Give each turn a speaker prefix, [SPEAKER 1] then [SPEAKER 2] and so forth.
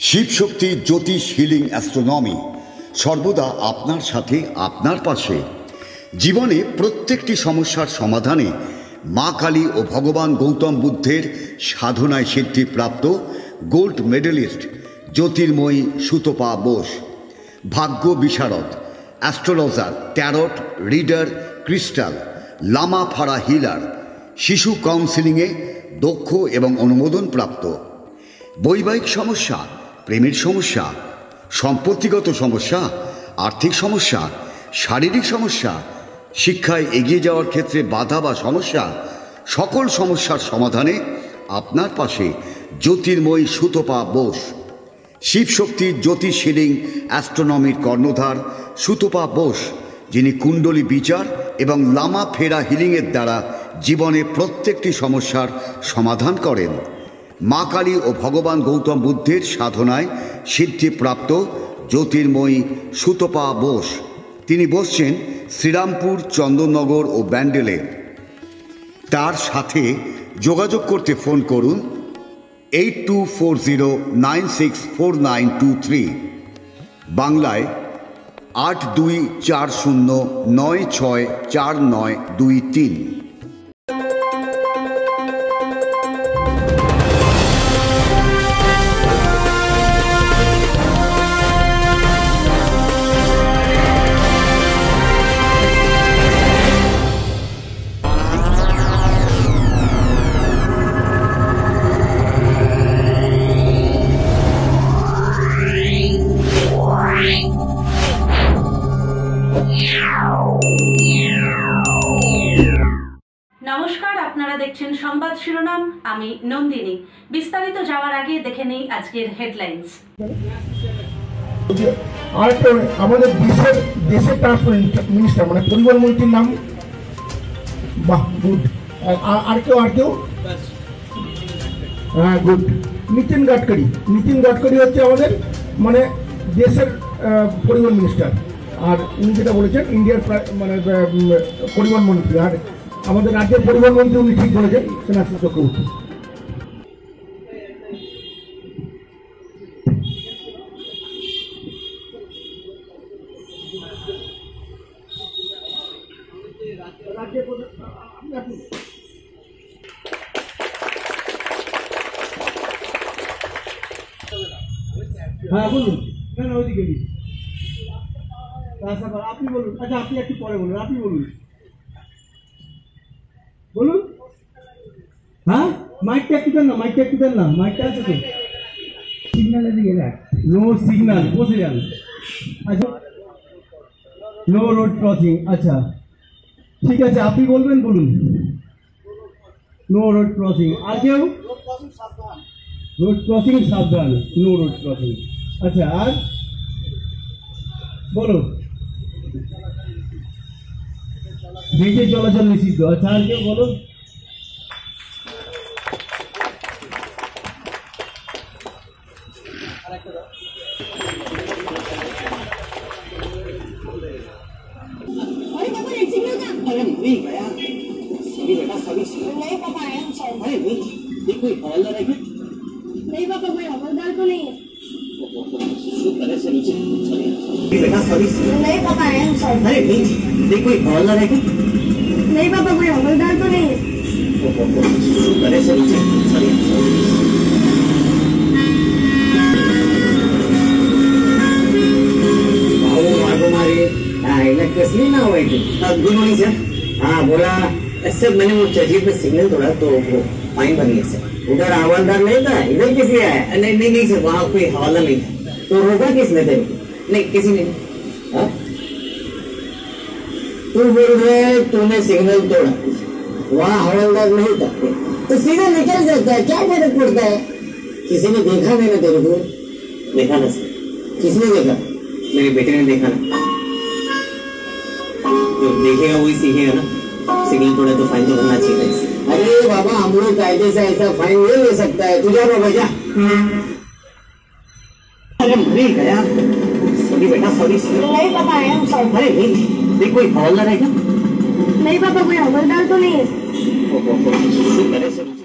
[SPEAKER 1] শিবশক্তি জ্যোতিষ healing astronomy সর্বদা আপনার সাথে, আপনার পাশে। জীবনে প্রত্যেকটি সমস্যার সমাধানে মা কালী ও ভগবান গৌতম বুদ্ধের সাধনায় সিদ্ধিপ্রাপ্ত গোল্ড মেডেলিস্ট জ্যোতির্ময়ী সুতপা বোস, ভাগ্য বিশারদ, astrologer, tarot reader, crystal, Lama Fera healer, শিশু কাউন্সিলিংয়ে দক্ষ এবং অনুমোদনপ্রাপ্ত। বৈবাহিক সমস্যা, প্রেমের সমস্যা, সম্পত্তিগত সমস্যা, আর্থিক সমস্যা, শারীরিক সমস্যা, শিক্ষায় এগিয়ে যাওয়ার ক্ষেত্রে বাধা বা সমস্যা, সকল সমস্যার সমাধানে আপনার পাশে জ্যোতির্ময়ী সুতপা বোস। শিবশক্তির জ্যোতিষ হিলিং অ্যাস্ট্রোনমির কর্ণধার সুতপা বোস, যিনি কুণ্ডলী বিচার এবং লামা ফেরা হিলিংয়ের দ্বারা জীবনে প্রত্যেকটি সমস্যার সমাধান করেন। মা কালী ও ভগবান গৌতম বুদ্ধের সাধনায় সিদ্ধিপ্রাপ্ত জ্যোতির্ময়ী সুতপা বোস। তিনি বসছেন শ্রীরামপুর, চন্দননগর ও ব্যান্ডেলে। তার সাথে যোগাযোগ করতে ফোন করুন 8240964923, বাংলায় 8240964923।
[SPEAKER 2] নমস্কার, আপনারা দেখছেন সংবাদ শিরোনাম। আমি নন্দিনী। বিস্তারিত যাওয়ার আগে দেখে নেই আজকের হেডলাইন্স।
[SPEAKER 3] আর আমাদের দেশের ট্রান্সপোর্ট মিনিস্টার মানে পরিবহন মন্ত্রীর নাম, বাহ গুড। আর কেউ হ্যাঁ গুড, নীতিন গাডকারি হচ্ছে আমাদের মানে দেশের পরিবহন মিনিস্টার। আর উনি যেটা বলেছেন ইন্ডিয়ার মানে পরিবহন মন্ত্রী, আর আমাদের রাজ্যের পরিবহন মন্ত্রী উনি ঠিক বলেছেন সোনাক্ষী চক্রবর্তী। হ্যাঁ বলুন, না না ওইদিকে আপনি বলুন। আচ্ছা আপনি একটু পরে বলুন, আপনি বলুন বলুন। হ্যাঁ মাইকটা একটু দেন না, মাইকটা আছে তো, সিগন্যাল এদিকে দেখ, নো সিগন্যাল, বসে যান। আচ্ছা নো রোড ক্রসিং, আচ্ছা ঠিক আছে আপনি বলবেন, বলুন নো রোড ক্রসিং। আর কেউ? রোড ক্রসিং সাবধান, নো রোড ক্রসিং। আচ্ছা আর বলো, বেঁচে চলাচল নিষিদ্ধ। আচ্ছা আর কেউ বলো?
[SPEAKER 4] नहीं पापा, कोई हवलदार तो नहीं है।
[SPEAKER 5] बेटा सॉरी,
[SPEAKER 4] नहीं पापा, आई एम सॉरी।
[SPEAKER 5] अरे नहीं, देखो कोई हवलदार है क्या?
[SPEAKER 4] नहीं पापा, कोई हवलदार तो नहीं है।
[SPEAKER 5] अरे सॉरी सॉरी। इलेक्ट्रिसिटी ना हुआ थी। Good morning sir. हाँ बोला सर, मैंने वो चर्ची पे सिग्नल तोड़ा तो वो फाइन बन गया सर। उधर हवलदार नहीं था, इधर किसी है? नहीं सर, वहाँ कोई हवलदार नहीं था। तो रोका किसने थे? नहीं किसी ने। तू बोल रहे तूने सिग्नल तोड़ा, वहाँ हवलदार नहीं था तो सीधा निकल जाता है, क्या फर्क पड़ता है? किसी ने देखा नहीं ना तेरे को? देखा ना सर। किसने देखा? मेरे बेटे ने देखा ना। जो देखेगा वही सीखेगा ना। सिग्नल तोड़ा तो फाइन तो भरना चाहिए। अरे बाबा, हम लोग कायदे से ऐसा फाइन नहीं ले सकता है। तू जा बाबा जा। अरे मरे गया। सॉरी बेटा सॉरी।
[SPEAKER 4] नहीं पापा, आई एम सॉरी।
[SPEAKER 5] अरे नहीं, देख कोई हवलदार है क्या?
[SPEAKER 4] नहीं पापा, कोई हवलदार तो नहीं है।
[SPEAKER 5] शुक्र है सर।